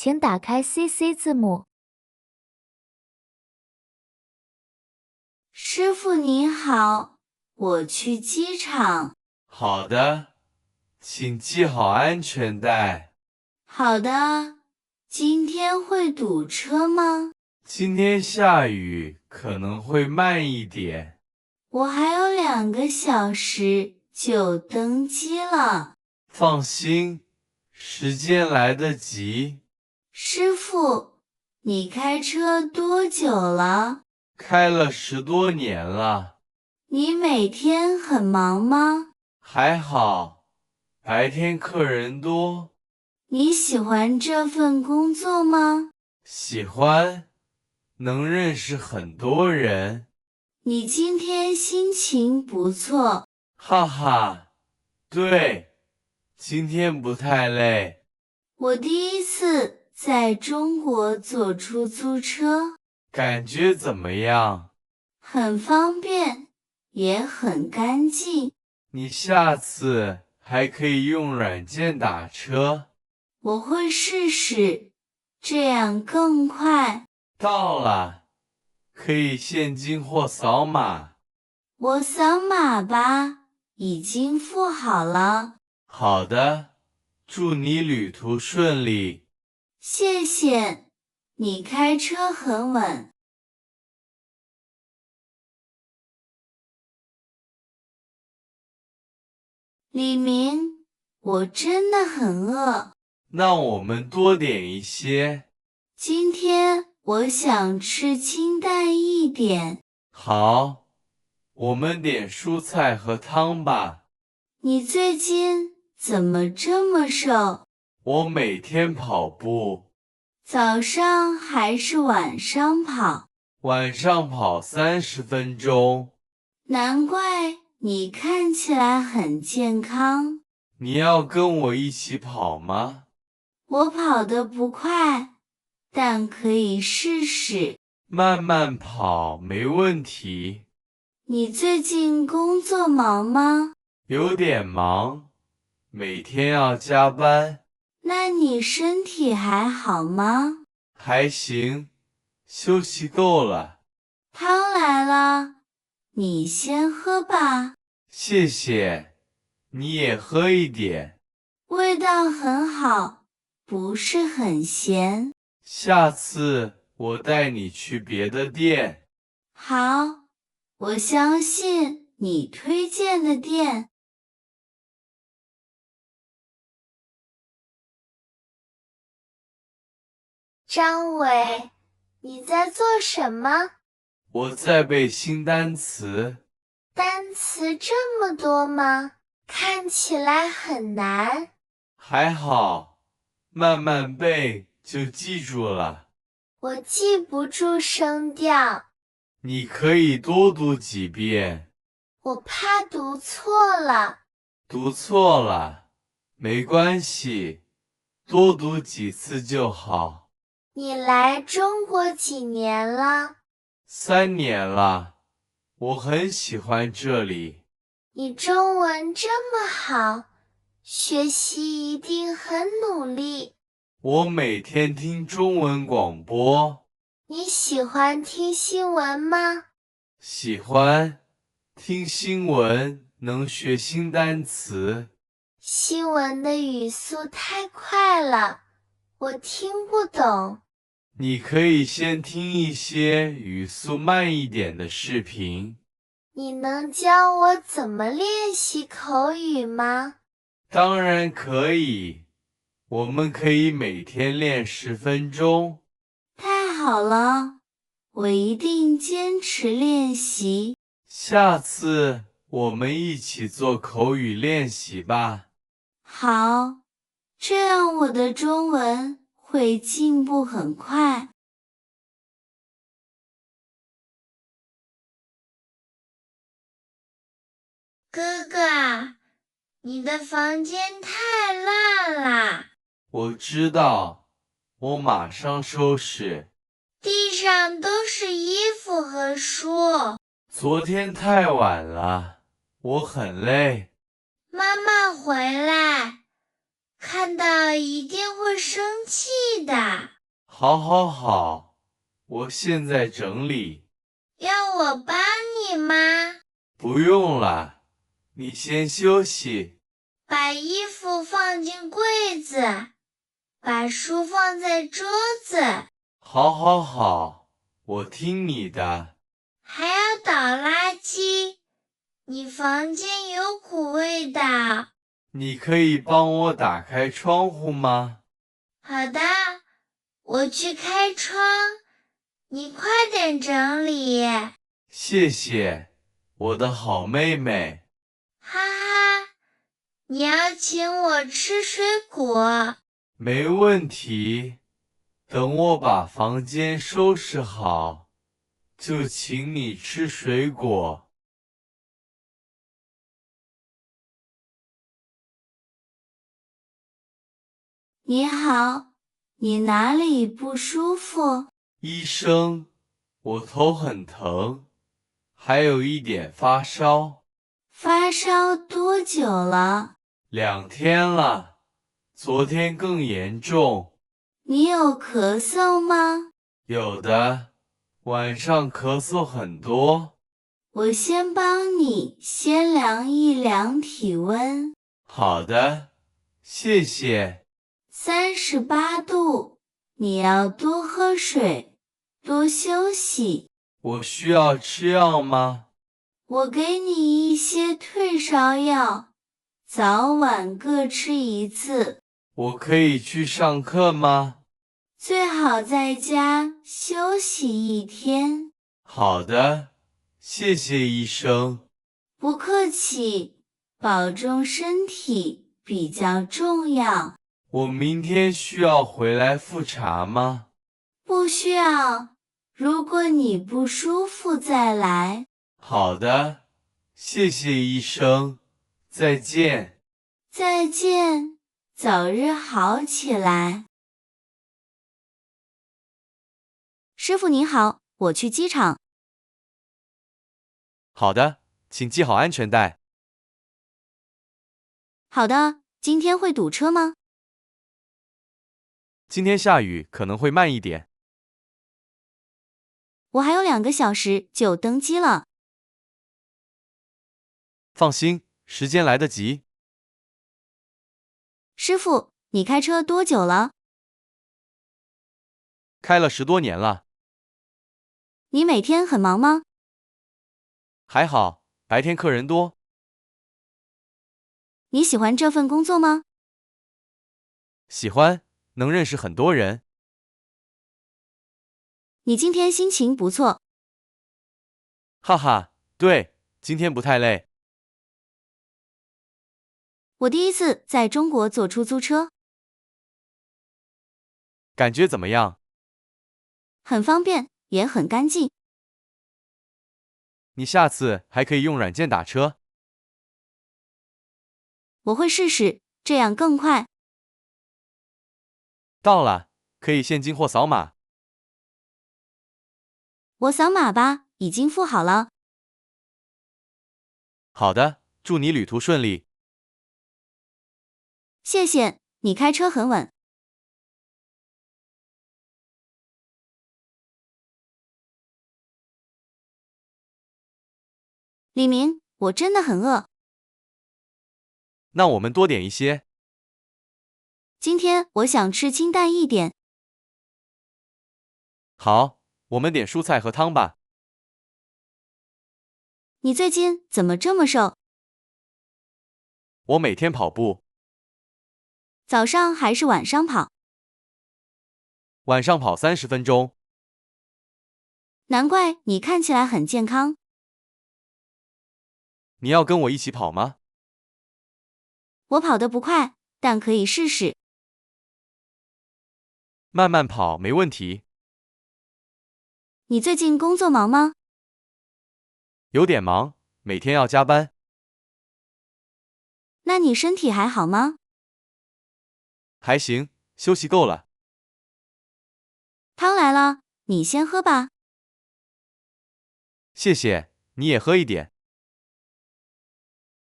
请打开 CC 字母。师傅你好，我去机场。好的，请系好安全带。好的，今天会堵车吗？今天下雨，可能会慢一点。我还有2个小时就登机了。放心，时间来得及。师傅，你开车多久了？开了10多年了。你每天很忙吗？还好，白天客人多。你喜欢这份工作吗？喜欢，能认识很多人。你今天心情不错。哈哈，对，今天不太累。我第一次在中国坐出租车，感觉怎么样？很方便，也很干净。你下次还可以用软件打车。我会试试，这样更快。到了，可以现金或扫码。我扫码吧，已经付好了。好的，祝你旅途顺利。谢谢，你开车很稳。李明，我真的很饿。那我们多点一些。今天我想吃清淡一点。好，我们点蔬菜和汤吧。你最近怎么这么瘦？我每天跑步，早上还是晚上跑？晚上跑30分钟。难怪你看起来很健康。你要跟我一起跑吗？我跑得不快，但可以试试。慢慢跑没问题。你最近工作忙吗？有点忙，每天要加班。那你身体还好吗？还行，休息够了。汤来了，你先喝吧。谢谢，你也喝一点。味道很好，不是很咸。下次我带你去别的店。好，我相信你推荐的店。张伟，你在做什么？我在背新单词。单词这么多吗？看起来很难。还好，慢慢背就记住了。我记不住声调，你可以多读几遍。我怕读错了。读错了，没关系，多读几次就好。你来中国几年了3年了，我很喜欢这里。你中文这么好，学习一定很努力。我每天听中文广播。你喜欢听新闻吗？喜欢，听新闻能学新单词。新闻的语速太快了，我听不懂。你可以先听一些语速慢一点的视频。你能教我怎么练习口语吗？当然可以，我们可以每天练10分钟。太好了，我一定坚持练习。下次我们一起做口语练习吧。好，这样我的中文会进步很快。哥哥，你的房间太乱啦，我知道，我马上收拾。地上都是衣服和书。昨天太晚了，我很累。妈妈回来，看到一定会生气的。好，好，好，我现在整理。要我帮你吗？不用了，你先休息。把衣服放进柜子，把书放在桌子，好，好，好，我听你的。还要倒垃圾。你房间有股味道。你可以帮我打开窗户吗？好的，我去开窗，你快点整理。谢谢，我的好妹妹。哈哈，你要请我吃水果。没问题，等我把房间收拾好，就请你吃水果。你好，你哪里不舒服？医生，我头很疼，还有一点发烧。发烧多久了？ 2天了，昨天更严重。你有咳嗽吗？有的，晚上咳嗽很多。我先帮你先量一量体温，好的，谢谢。 38度。你要多喝水，多休息。我需要吃药吗？我给你一些退烧药，早晚各吃1次。我可以去上课吗？最好在家休息1天。好的，谢谢医生。不客气，保重身体比较重要。我明天需要回来复查吗？不需要，如果你不舒服再来。好的，谢谢医生，再见。再见，早日好起来。师傅您好，我去机场。好的，请系好安全带。好的，今天会堵车吗？今天下雨，可能会慢一点。我还有2个小时就登机了。放心，时间来得及。师傅，你开车多久了？开了10多年了。你每天很忙吗？还好，白天客人多。你喜欢这份工作吗？喜欢，能认识很多人。你今天心情不错。哈哈，对，今天不太累。我第一次在中国坐出租车，感觉怎么样？很方便，也很干净。你下次还可以用软件打车。我会试试，这样更快。到了，可以现金或扫码。我扫码吧，已经付好了。好的，祝你旅途顺利。谢谢，你开车很稳。李明，我真的很饿。那我们多点一些。今天我想吃清淡一点。好，我们点蔬菜和汤吧。你最近怎么这么瘦？我每天跑步，早上还是晚上跑？晚上跑30分钟。难怪你看起来很健康。你要跟我一起跑吗？我跑得不快，但可以试试。慢慢跑没问题。你最近工作忙吗？有点忙，每天要加班。那你身体还好吗？还行，休息够了。汤来了，你先喝吧。谢谢，你也喝一点。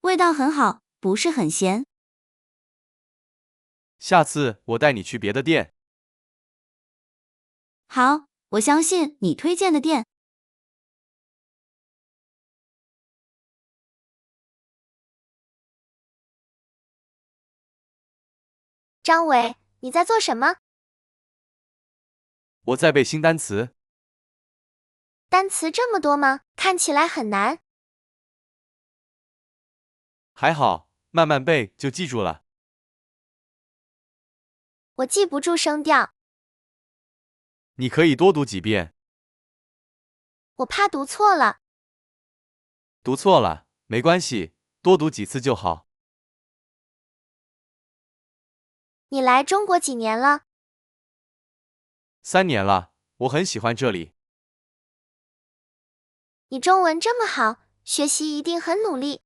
味道很好，不是很咸。下次我带你去别的店。好，我相信你推荐的店。张伟，你在做什么？我在背新单词。单词这么多吗？看起来很难。还好，慢慢背就记住了。我记不住声调，你可以多读几遍。我怕读错了。读错了，没关系，多读几次就好。你来中国几年了3年了，我很喜欢这里。你中文这么好，学习一定很努力。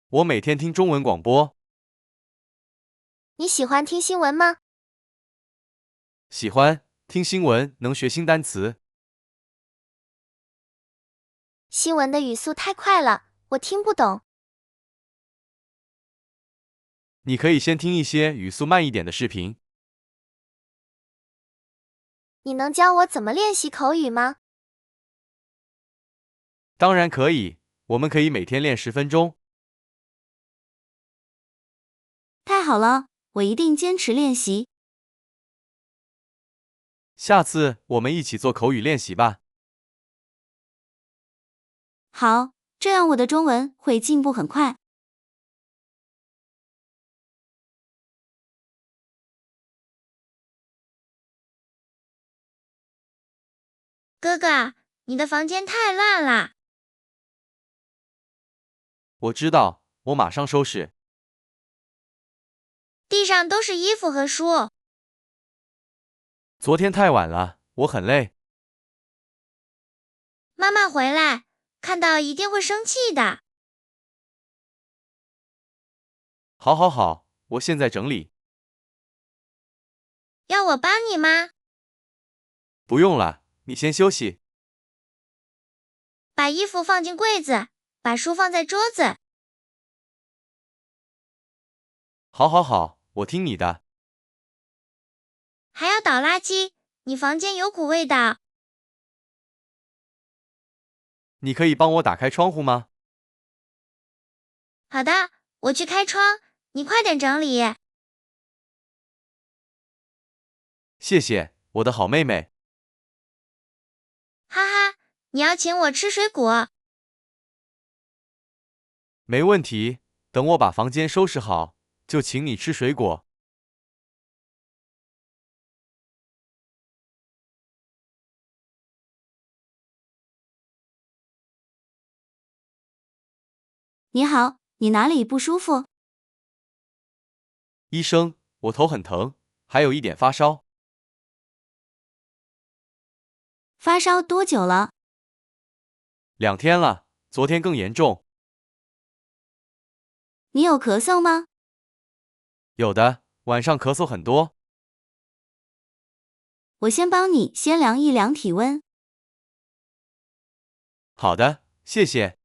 我每天听中文广播。你喜欢听新闻吗？喜欢，听新闻能学新单词。新闻的语速太快了，我听不懂。你可以先听一些语速慢一点的视频。你能教我怎么练习口语吗？当然可以，我们可以每天练10分钟。太好了，我一定坚持练习。下次我们一起做口语练习吧。好，这样我的中文会进步很快。哥哥，你的房间太乱了。我知道，我马上收拾。地上都是衣服和书。昨天太晚了，我很累。妈妈回来，看到一定会生气的。好好好，我现在整理。要我帮你吗？不用了，你先休息。把衣服放进柜子，把书放在桌子。好好好，我听你的。还要倒垃圾，你房间有股味道。你可以帮我打开窗户吗？好的，我去开窗，你快点整理。谢谢，我的好妹妹。哈哈，你要请我吃水果。没问题，等我把房间收拾好，就请你吃水果。你好，你哪里不舒服？医生，我头很疼，还有一点发烧。发烧多久了2天了，昨天更严重。你有咳嗽吗？有的，晚上咳嗽很多。我先帮你先量一量体温。好的，谢谢。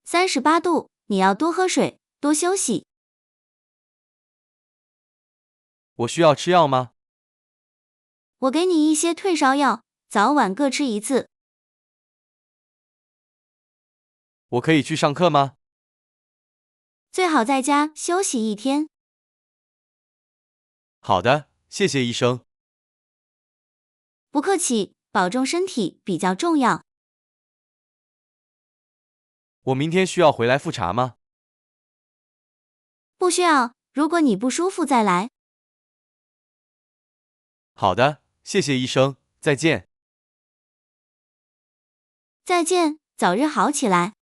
38度，你要多喝水，多休息。我需要吃药吗？我给你一些退烧药，早晚各吃1次。我可以去上课吗？最好在家休息1天。好的，谢谢医生。不客气，保重身体比较重要。我明天需要回来复查吗？不需要，如果你不舒服再来。好的，谢谢医生，再见。再见，早日好起来。